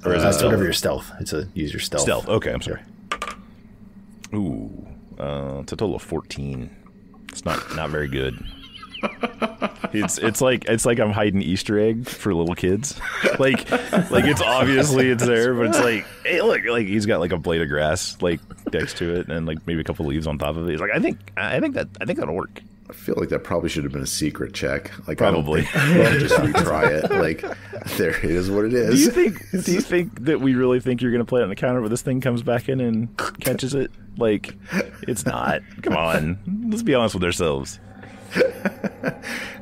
Or is that whatever your stealth? Use your stealth. Stealth. Okay, I'm sorry. Ooh, it's a total of 14. It's not very good. It's like I'm hiding Easter egg for little kids. Like it's obviously it's there, but it's like, hey, look, like he's got like a blade of grass like next to it, and like maybe a couple leaves on top of it. He's like, I think that'll work. I feel like that probably should have been a secret check. Like Probably. I don't think, just retry it. Like there it is, what it is. Do you think that we really think you're gonna play it on the counter, but this thing comes back in and catches it? Like, it's not. Come on, let's be honest with ourselves.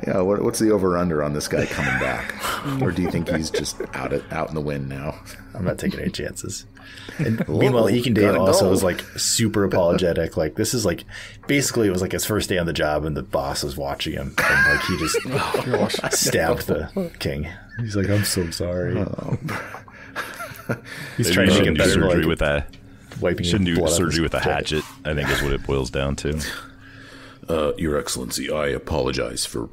Yeah, what's the over/under on this guy coming back? Or do you think he's just out in the wind now? I'm not taking any chances. And meanwhile, Ekin Dave gotta also go. was like super apologetic. Like, this is like basically it was like his first day on the job, and the boss was watching him, and like he just stabbed the king. He's like, "I'm so sorry." He's trying to make it do better. surgery Like, with that. wiping Shouldn't do blood off surgery his with a jacket. hatchet. I think is what it boils down to. Your Excellency, I apologize for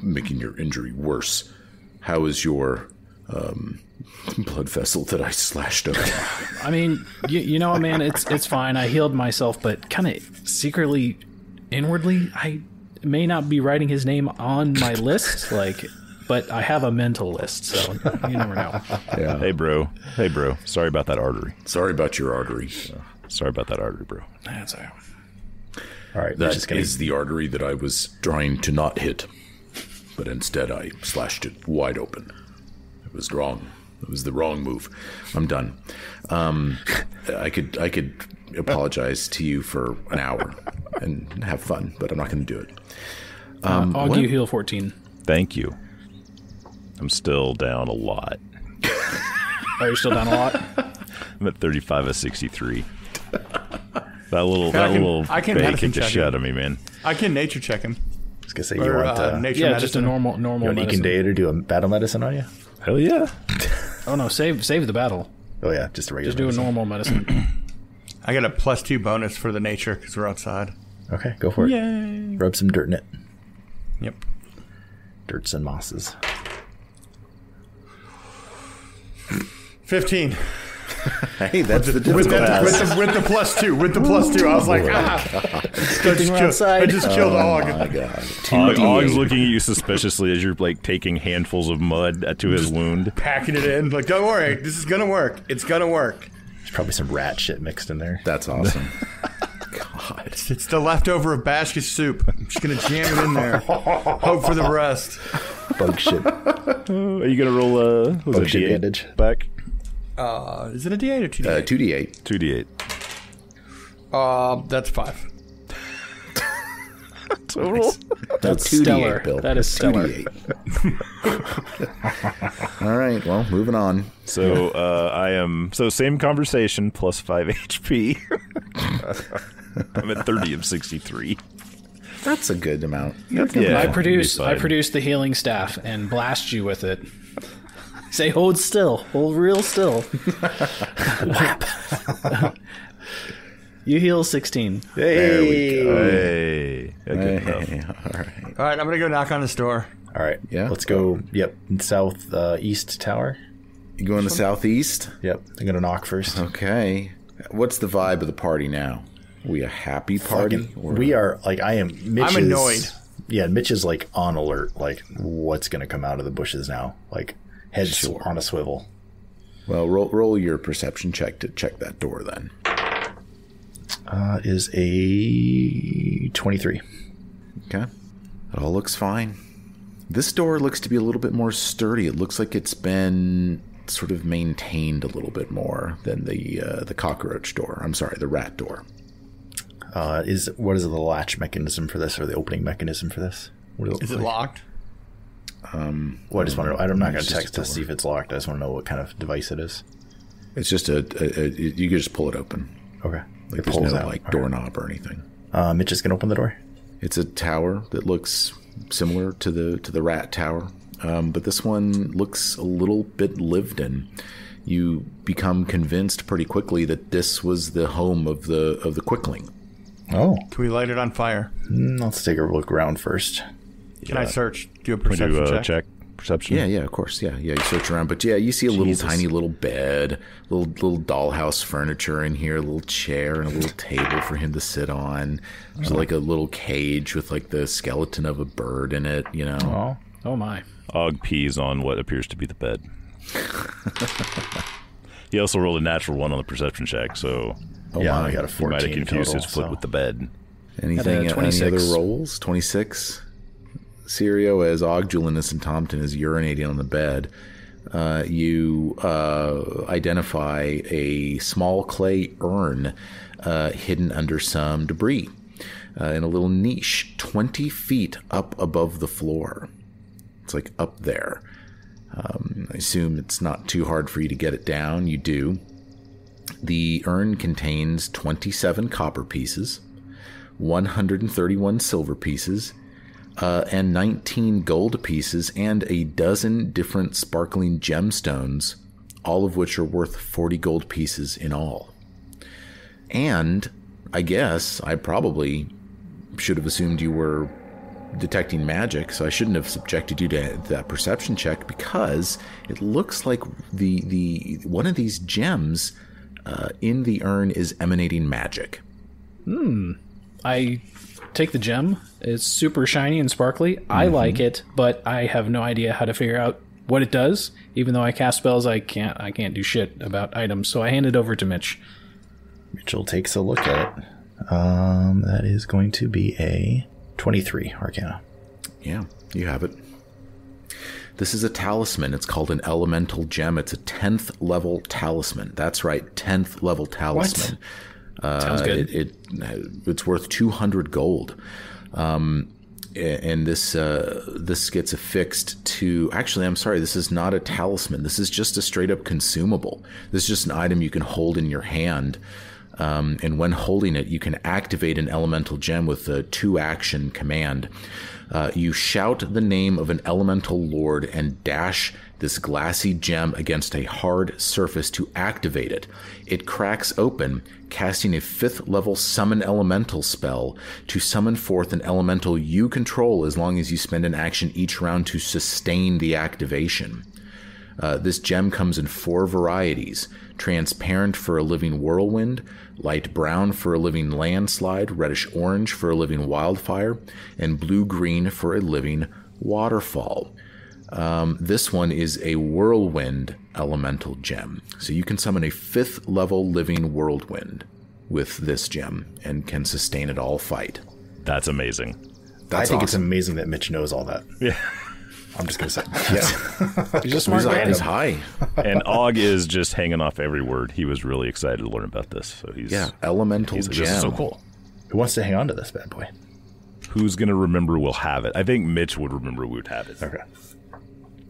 making your injury worse. How is your blood vessel that I slashed open? I mean, you know what, man? It's fine. I healed myself, but kind of secretly, inwardly, I may not be writing his name on my list. But I have a mental list, so you never know. Yeah. Hey, bro. Sorry about that artery. Sorry about your artery. Sorry about that artery, bro. That's all right. All right, That just gonna is the artery that I was trying to not hit, but instead I slashed it wide open. It was wrong. It was the wrong move. I'm done. I could apologize to you for an hour and have fun, but I'm not going to do it. I'll you heal 14. Thank you. I'm still down a lot. Oh, you're still down a lot? I'm at 35 of 63. That little I can bay medicine kicked the check shit him. out of me, man. I can nature check him. I was gonna say Or, you want nature Yeah, medicine. just a normal you want medicine. Ekin Day to do a battle medicine on you? Hell yeah. Oh no, save the battle. Oh yeah, just a regular. Just do a medicine. normal medicine. I got a +2 bonus for the nature because we're outside. Okay, go for it. Yay. Rub some dirt in it. Yep. Dirts and mosses. 15. Hey, that's the With difference. the +2. With the +2. I was like, I just killed Oh Og. my god. Og's looking at you suspiciously as you're like taking handfuls of mud to his wound. Packing it in. Like, don't worry. This is going to work. It's going to work. There's probably some rat shit mixed in there. That's awesome. It's the leftover of Bashka soup. I'm just going to jam it in there. Hope for the rest. Bug shit. Are you gonna roll a Bug shit bandage. back? Is it a D8 or 2D8? 2d8. 2d8. That's 5. Total. That's 2d8, stellar. Bill. That is stellar. 2d8. All right, well, moving on. So I am same conversation plus 5 HP. I'm at 30 of 63. That's a good amount. Yeah, I produce it'll be fine. the healing staff and blast you with it. Say, hold still, hold real still. Whap. You heal 16. There we go. Hey, good enough. Hey, all right. All right, I'm going to go knock on this door. All right. Yeah. Let's go. Yep. South east tower. You going to southeast? Yep. I'm gonna knock first. Okay. What's the vibe of the party now? We a happy party? Or- We are like I am. Mitch I'm is- annoyed. Yeah, Mitch is like on alert. Like what's gonna come out of the bushes now? Like heads on a swivel. Well, roll your perception check to check that door then. Is a 23. Okay. It all looks fine. This door looks to be a little bit more sturdy. It looks like it's been sort of maintained a little bit more than the cockroach door. I'm sorry, the rat door. What is the latch mechanism for this, or the opening mechanism for this? What does Is it locked? Well, I just want to know. I'm not going It's to just text a to see if it's locked. I just want to know what kind of device it is. It's just you can just pull it open. Okay. Like It there's pulls no out. like All doorknob or anything. right. Mitch is going to open the door. It's a tower that looks similar to the rat tower, but this one looks a little bit lived in. You become convinced pretty quickly that this was the home of the Quickling. Oh. Can we light it on fire? Let's take a look around first. Can I search? Do a Can we perception do a check? check? Perception? Yeah, of course. Yeah. You search around, but yeah, you see a little tiny little bed, little dollhouse furniture in here, a little chair and a little table for him to sit on. There's like a little cage with like the skeleton of a bird in it, you know. Oh my. Og pees on what appears to be the bed. He also rolled a natural 1 on the perception check, so Oh yeah, my. I got a he 14 might have confused total, his foot so- with the bed. Anything? Any 26. other rolls? 26. Sirio, as Og, Julianus, and Tompton is urinating on the bed. You identify a small clay urn hidden under some debris in a little niche 20 feet up above the floor. It's like up there. I assume it's not too hard for you to get it down. You do. The urn contains 27 copper pieces, 131 silver pieces, and 19 gold pieces, and a dozen different sparkling gemstones, all of which are worth 40 gold pieces in all. And I guess I probably should have assumed you were detecting magic, so I shouldn't have subjected you to that perception check, because it looks like the one of these gems in the urn is emanating magic. I take the gem. It's super shiny and sparkly. I like it, but I have no idea how to figure out what it does. Even though I cast spells, I can't do shit about items. So I hand it over to Mitch. Mitchell takes a look at it. That is going to be a 23 Arcana. Yeah, you have it. This is a talisman. It's called an elemental gem. It's a 10th level talisman. That's right, 10th level talisman. Sounds good. It's worth 200 gold. and this gets affixed to. Actually, I'm sorry. This is not a talisman. This is just a straight up consumable. This is just an item you can hold in your hand. And when holding it, you can activate an elemental gem with a 2-action command. You shout the name of an elemental lord and dash this glassy gem against a hard surface to activate it. It cracks open, casting a 5th level summon elemental spell to summon forth an elemental you control as long as you spend an action each round to sustain the activation. This gem comes in 4 varieties: transparent for a living whirlwind, light brown for a living landslide, reddish orange for a living wildfire, and blue-green for a living waterfall. This one is a whirlwind elemental gem. So you can summon a 5th level living whirlwind with this gem and can sustain it all fight. That's amazing. I think it's amazing that Mitch knows all that. Yeah. I'm just going to say. Yeah. He's a smart guy. He's high. And Og is just hanging off every word. He was really excited to learn about this. So he's elemental he's like, gem. this is so cool. Who wants to hang on to this bad boy? Who's going to remember we'll have it? I think Mitch would remember we would have it. Okay.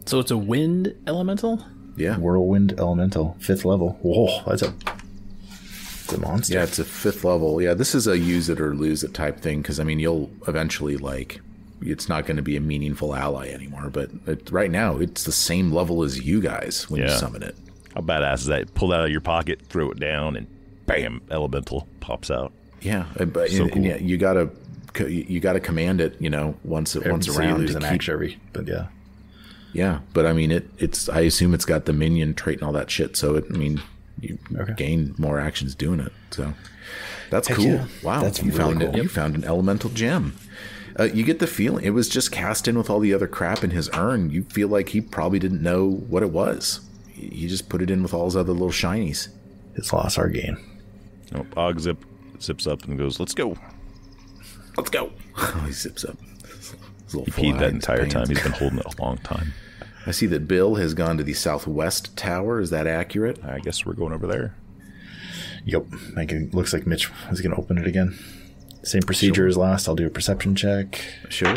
So it's a wind elemental? Yeah. Whirlwind elemental, 5th level. Whoa, that's a monster. Yeah, it's a 5th level. Yeah, this is a use it or lose it type thing, because, I mean, you'll eventually, it's not going to be a meaningful ally anymore, but right now, it's the same level as you guys when you summon it. How badass is that? Pull that out of your pocket, throw it down, and bam, elemental pops out. Yeah, but So cool. yeah, you gotta command it, once around. You lose an action every, but yeah. Yeah, but I mean, it's. I assume it's got the minion trait and all that shit. So you gain more actions doing it. So that's cool. Yeah. Wow, That's you really found cool. it. You found an elemental gem. You get the feeling it was just cast in with all the other crap in his urn. You feel like he probably didn't know what it was. He just put it in with all his other little shinies. It's lost our game. Oh, Og zips up and goes, "Let's go." Let's go. He zips up. He peed that entire time. He's been holding it a long time. I see that Bill has gone to the southwest tower. Is that accurate? I guess we're going over there. Yep. Looks like Mitch is going to open it again. Same procedure as last. I'll do a perception check. Sure.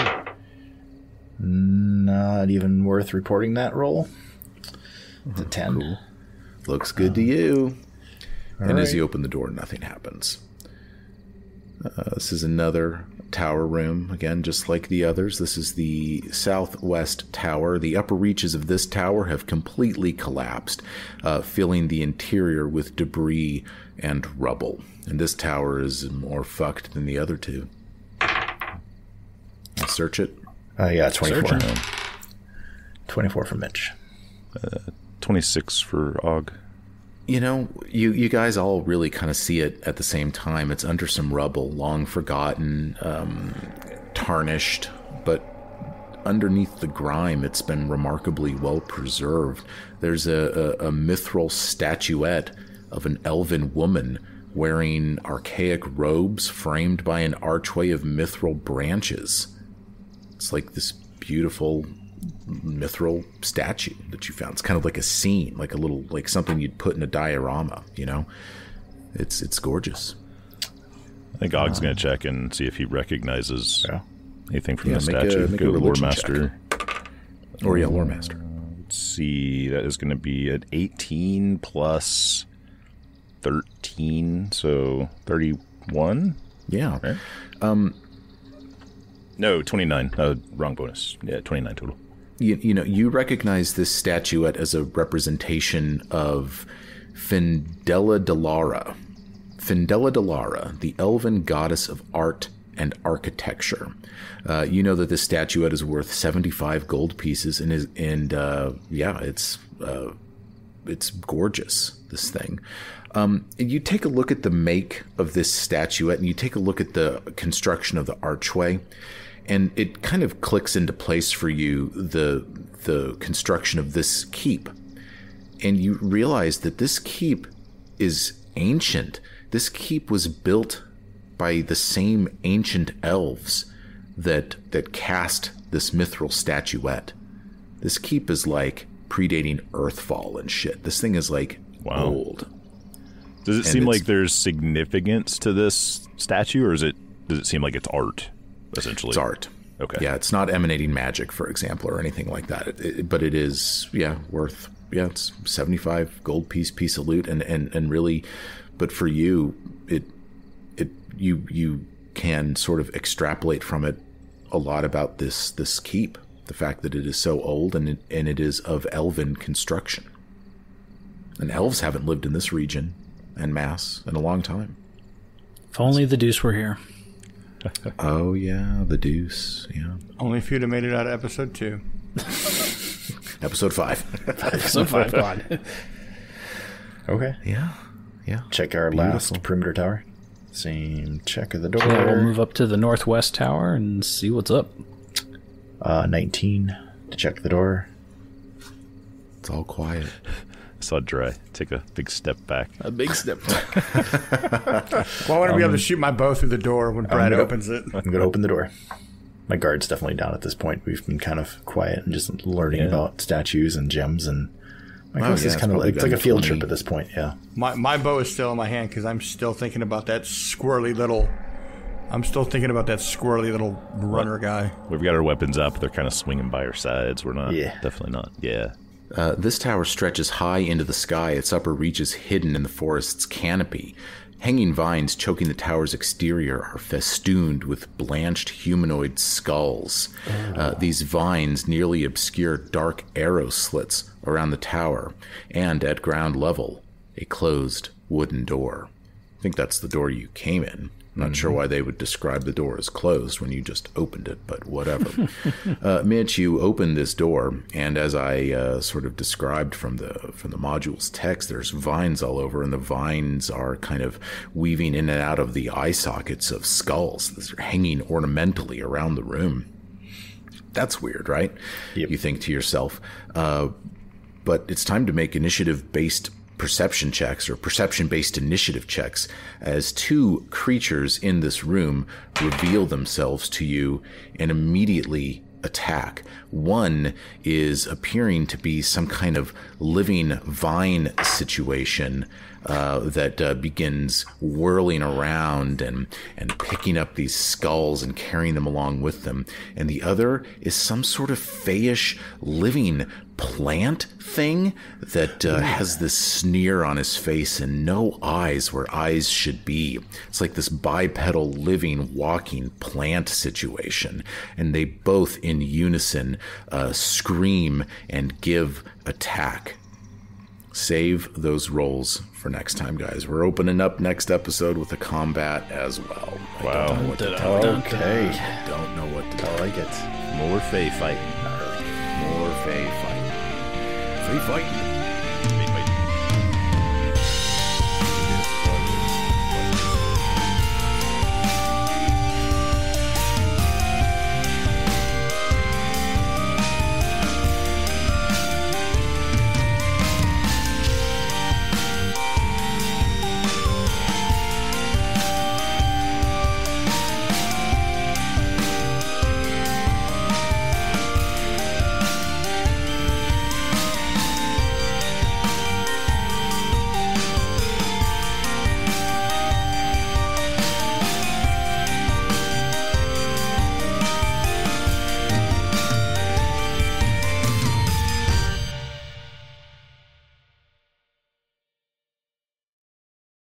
Not even worth reporting that roll. It's a 10. Cool. Looks good to you. And as right. you open the door, nothing happens. This is another tower room. Again, just like the others, this is the southwest tower. The upper reaches of this tower have completely collapsed, filling the interior with debris and rubble. And this tower is more fucked than the other two. Search it. Yeah, 24. Search it. 24 for Mitch. 26 for Og. You guys all really kind of see it at the same time. It's under some rubble, long forgotten, tarnished, but underneath the grime, it's been remarkably well preserved. There's a mithril statuette of an elven woman wearing archaic robes framed by an archway of mithril branches. It's like this beautiful mithril statue that you found. It's kind of like a scene, like a little, like something you'd put in a diorama, It's gorgeous. I think Og's going to check and see if he recognizes anything from the make statue. a Go to Lore religion Master. Or Lore Master. Let's see. That is going to be an 18 plus 13, so 31. Yeah. Right? No, 29. Wrong bonus. Yeah, 29 total. You recognize this statuette as a representation of Findela Delara. Findela Delara, the elven goddess of art and architecture. You know that this statuette is worth 75 gold pieces, and it's gorgeous, this thing. You take a look at the make of this statuette, and you take a look at the construction of the archway, and it kind of clicks into place for you, the construction of this keep. And you realize that this keep is ancient. This keep was built by the same ancient elves that cast this mithril statuette. This keep is like predating Earthfall and shit. This thing is like old. Does it seem like there's significance to this statue, or does it seem like it's art, essentially? It's art. Okay. Yeah, it's not emanating magic, for example, or anything like that. But it is, worth, it's 75 gold piece of loot, and really, but for you, you can sort of extrapolate from it a lot about this keep, the fact that it is so old and it is of elven construction, and elves haven't lived in this region en masse in a long time. If only the Deuce were here. Oh yeah, the Deuce. Yeah. Only if you'd have made it out of episode 2. Episode 5. Episode 5 pod. Okay. Yeah. Check our last perimeter tower. Same check of the door. Yeah, we'll move up to the northwest tower and see what's up. 19 to check the door. It's all quiet. I saw Dry take a big step back. A big step back. Well, I want to be able to shoot my bow through the door when Brad opens it. I'm going to open the door. My guard's definitely down at this point. We've been kind of quiet and just learning about statues and gems, and my quest is kind of like, it's like a field trip at this point. Yeah. My bow is still in my hand because I'm still thinking about that squirrely little runner guy. We've got our weapons up. They're kind of swinging by our sides. We're not. Yeah. Definitely not. Yeah. This tower stretches high into the sky, its upper reaches hidden in the forest's canopy. Hanging vines choking the tower's exterior are festooned with blanched humanoid skulls. These vines nearly obscure dark arrow slits around the tower, and at ground level, a closed wooden door. I think that's the door you came in. I'm not sure why they would describe the door as closed when you just opened it, but whatever. Mitch, you opened this door, and as I sort of described from the module's text, there's vines all over, and the vines are kind of weaving in and out of the eye sockets of skulls. They're hanging ornamentally around the room. That's weird, right? Yep. You think to yourself. But it's time to make initiative-based perception checks or perception-based initiative checks as two creatures in this room reveal themselves to you and immediately attack. One is appearing to be some kind of living vine situation that begins whirling around and picking up these skulls and carrying them along with them. And the other is some sort of fayish living plant thing that has this sneer on his face and no eyes where eyes should be. It's like this bipedal living walking plant situation, and they both in unison scream and give attack. Save those rolls for next time, guys. We're opening up next episode with a combat as well. Wow. I don't know what to do. Okay. Don't know what to do. I like it. More Fae fighting. More Fae fighting. Free fighting.